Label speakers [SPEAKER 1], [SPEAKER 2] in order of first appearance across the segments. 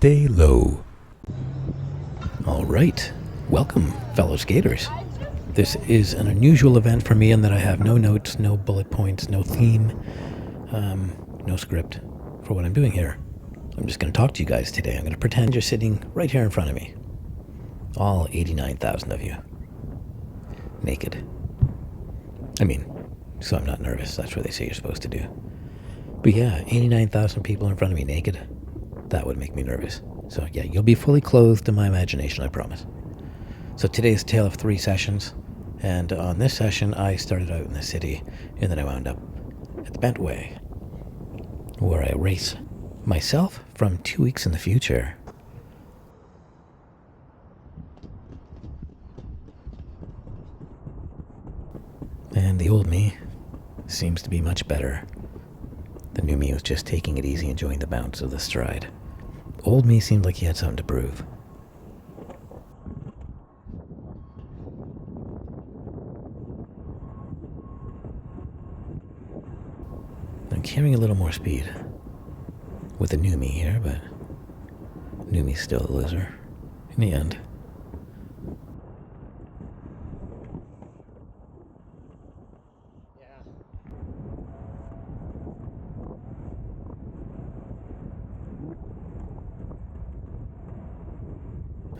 [SPEAKER 1] stay low. Alright, welcome, fellow skaters. This is an unusual event for me in that I have no notes, no bullet points, no theme, no script for what I'm doing here. I'm just going to talk to you guys today. I'm going to pretend you're sitting right here in front of me. All 89,000 of you. Naked. So I'm not nervous. That's what they say you're supposed to do. But yeah, 89,000 people in front of me naked. That would make me nervous. So yeah, you'll be fully clothed in my imagination, I promise. So today's a tale of 3 sessions. And on this session, I started out in the city, and then I wound up at the Bentway, where I race myself from 2 weeks in the future. And the old me seems to be much better. The new me was just taking it easy, enjoying the bounce of the stride. Old me seemed like he had something to prove. I'm carrying a little more speed with the new me here, but new me's still a loser in the end.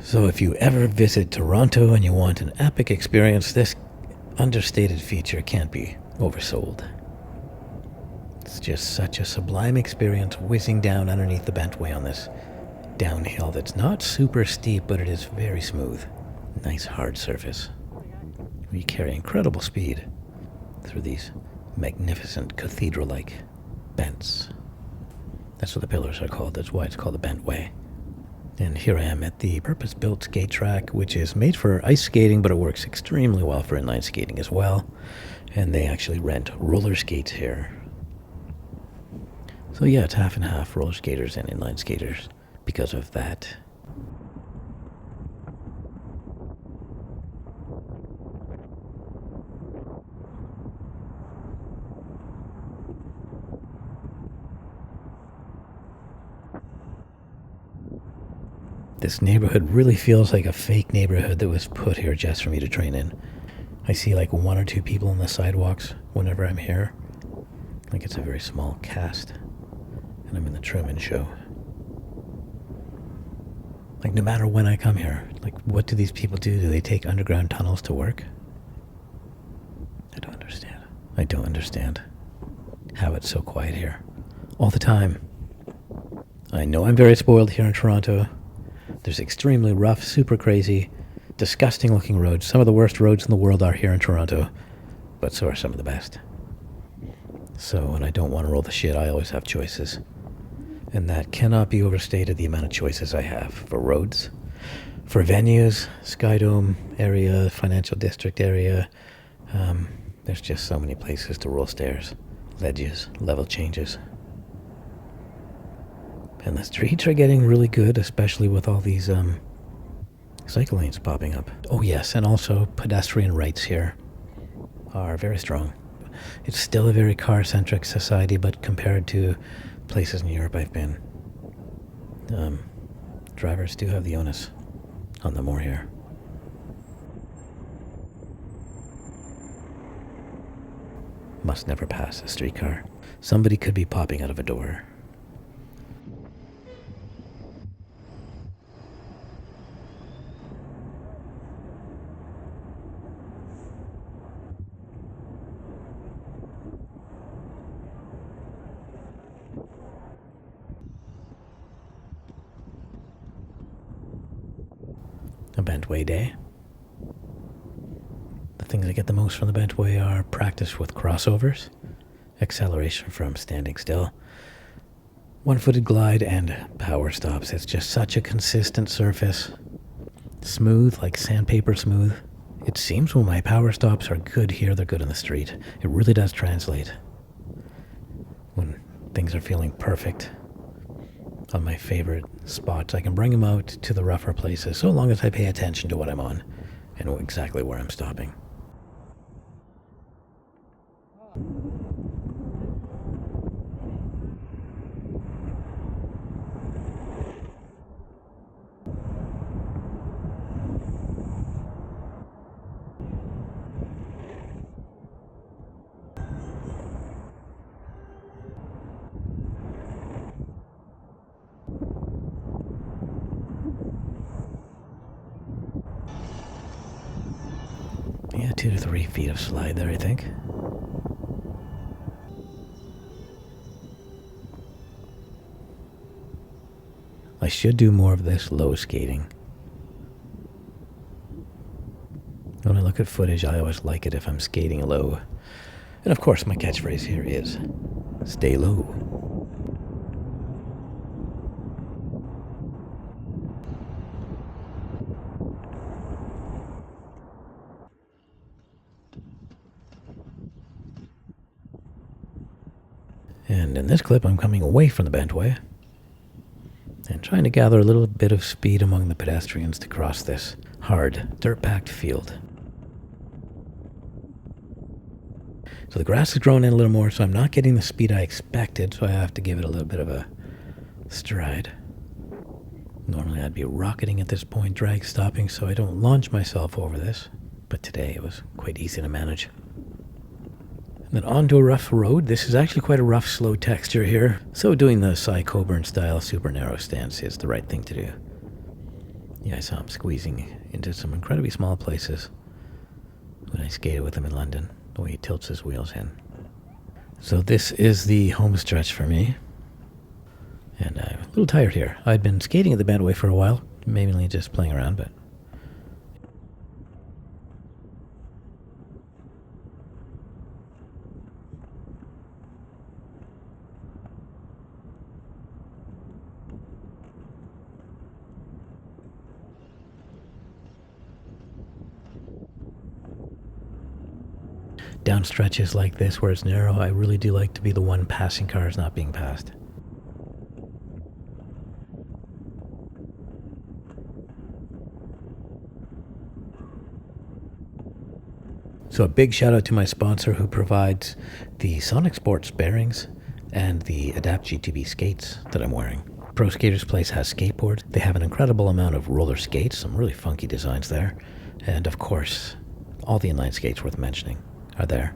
[SPEAKER 1] So if you ever visit Toronto and you want an epic experience, this understated feature can't be oversold. It's just such a sublime experience whizzing down underneath the Bentway on this downhill that's not super steep, but it is very smooth. Nice hard surface. You carry incredible speed through these magnificent cathedral-like bents. That's what the pillars are called. That's why it's called the Bentway. And here I am at the purpose-built skate track, which is made for ice skating, but it works extremely well for inline skating as well. And they actually rent roller skates here. So yeah, it's half and half, roller skaters and inline skaters, because of that. This neighborhood really feels like a fake neighborhood that was put here just for me to train in. I see like 1 or 2 people on the sidewalks whenever I'm here. Like it's a very small cast. And I'm in the Truman Show. Like no matter when I come here, like what do these people do? Do they take underground tunnels to work? I don't understand. I don't understand how it's so quiet here. All the time. I know I'm very spoiled here in Toronto. There's extremely rough, super crazy, disgusting looking roads. Some of the worst roads in the world are here in Toronto, but so are some of the best. So when I don't want to roll the shit, I always have choices. And that cannot be overstated, the amount of choices I have for roads, for venues, Skydome area, financial district area. There's just so many places to roll stairs, ledges, level changes. And the streets are getting really good, especially with all these cycle lanes popping up. Oh yes, and also pedestrian rights here are very strong. It's still a very car-centric society, but compared to places in Europe I've been, drivers do have the onus on them more here. Must never pass a streetcar. Somebody could be popping out of a door. A Bentway day. The things I get the most from the Bentway are practice with crossovers, acceleration from standing still, one-footed glide, and power stops. It's just such a consistent surface. Smooth, like sandpaper smooth. It seems when my power stops are good here, they're good in the street. It really does translate. When things are feeling perfect on my favorite spots, I can bring them out to the rougher places, so long as I pay attention to what I'm on and exactly where I'm stopping. 2 to 3 feet of slide there, I think. I should do more of this low skating. When I look at footage, I always like it if I'm skating low. And of course, my catchphrase here is, stay low. And in this clip, I'm coming away from the bentway and trying to gather a little bit of speed among the pedestrians to cross this hard, dirt-packed field. So the grass has grown in a little more, so I'm not getting the speed I expected, so I have to give it a little bit of a stride. Normally I'd be rocketing at this point, drag stopping, so I don't launch myself over this, but today it was quite easy to manage. And then onto a rough road. This is actually quite a rough, slow texture here, so doing the Cy Coburn style super narrow stance is the right thing to do. Yeah, I saw him squeezing into some incredibly small places when I skated with him in London, the way he tilts his wheels in. So this is the home stretch for me, and I'm a little tired here. I'd been skating at the bentway for a while, mainly just playing around, but down stretches like this where it's narrow, I really do like to be the one passing cars not being passed. So a big shout out to my sponsor who provides the Sonic Sports bearings and the Adapt GTB skates that I'm wearing. ProSkater Place has skateboards. They have an incredible amount of roller skates, some really funky designs there. And of course, all the inline skates worth mentioning are there.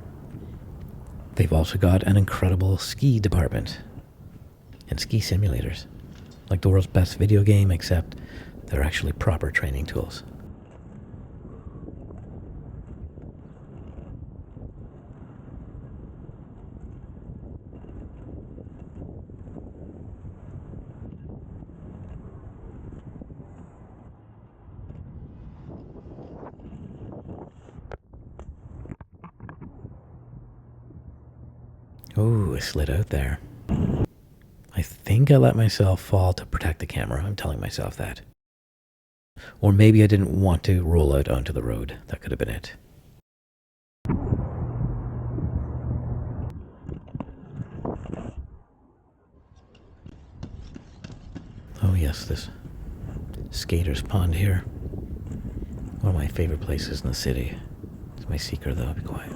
[SPEAKER 1] They've also got an incredible ski department and ski simulators, like the world's best video game, except they're actually proper training tools. Ooh, I slid out there. I think I let myself fall to protect the camera. I'm telling myself that. Or maybe I didn't want to roll out onto the road. That could have been it. Oh yes, this skater's pond here. One of my favorite places in the city. It's my secret though, be quiet.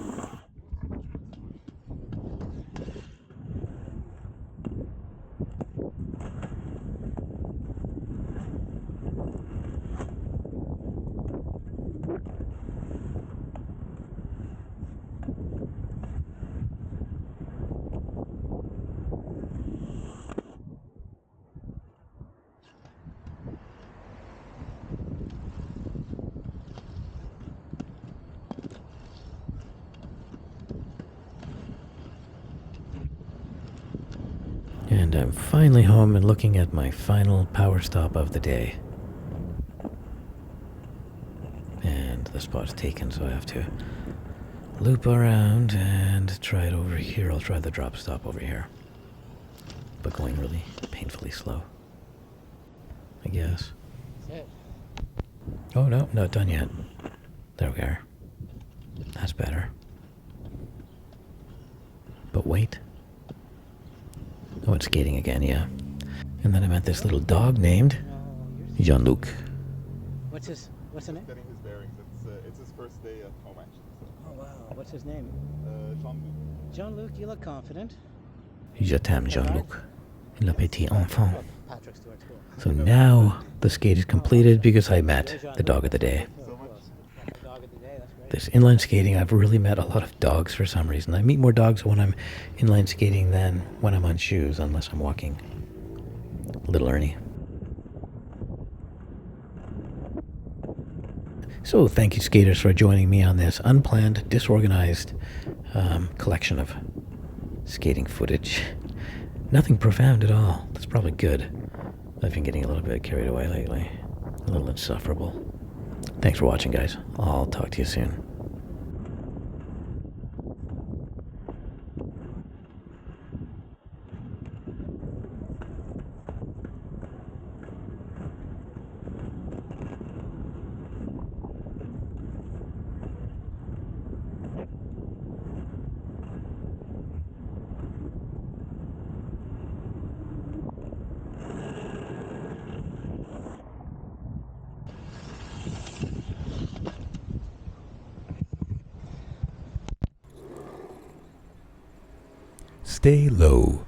[SPEAKER 1] And I'm finally home and looking at my final power stop of the day. And the spot's taken, so I have to loop around and try it over here. I'll try the drop stop over here, but going really painfully slow, I guess. Oh no, not done yet. There we are. That's better. But wait. Oh, it's skating again, yeah. And then I met this little dog named Jean-Luc.
[SPEAKER 2] What's the name?
[SPEAKER 3] Getting his bearings. It's his first day at home, actually. So.
[SPEAKER 2] Oh wow, what's his name?
[SPEAKER 3] Jean-Luc.
[SPEAKER 2] Jean-Luc, you look confident.
[SPEAKER 1] Je t'aime, Jean-Luc. Le petit enfant.
[SPEAKER 2] Patrick Stewart's cool.
[SPEAKER 1] So now the skate is completed because I met the dog of the day.
[SPEAKER 3] So much.
[SPEAKER 2] Dog of the day, that's great.
[SPEAKER 1] This inline skating, I've really met a lot of dogs for some reason. I meet more dogs when I'm inline skating than when I'm on shoes, unless I'm walking. Little Ernie. So thank you, skaters, for joining me on this unplanned, disorganized collection of skating footage. Nothing profound at all. That's probably good. I've been getting a little bit carried away lately. A little insufferable. Thanks for watching, guys. I'll talk to you soon.
[SPEAKER 4] Stay low.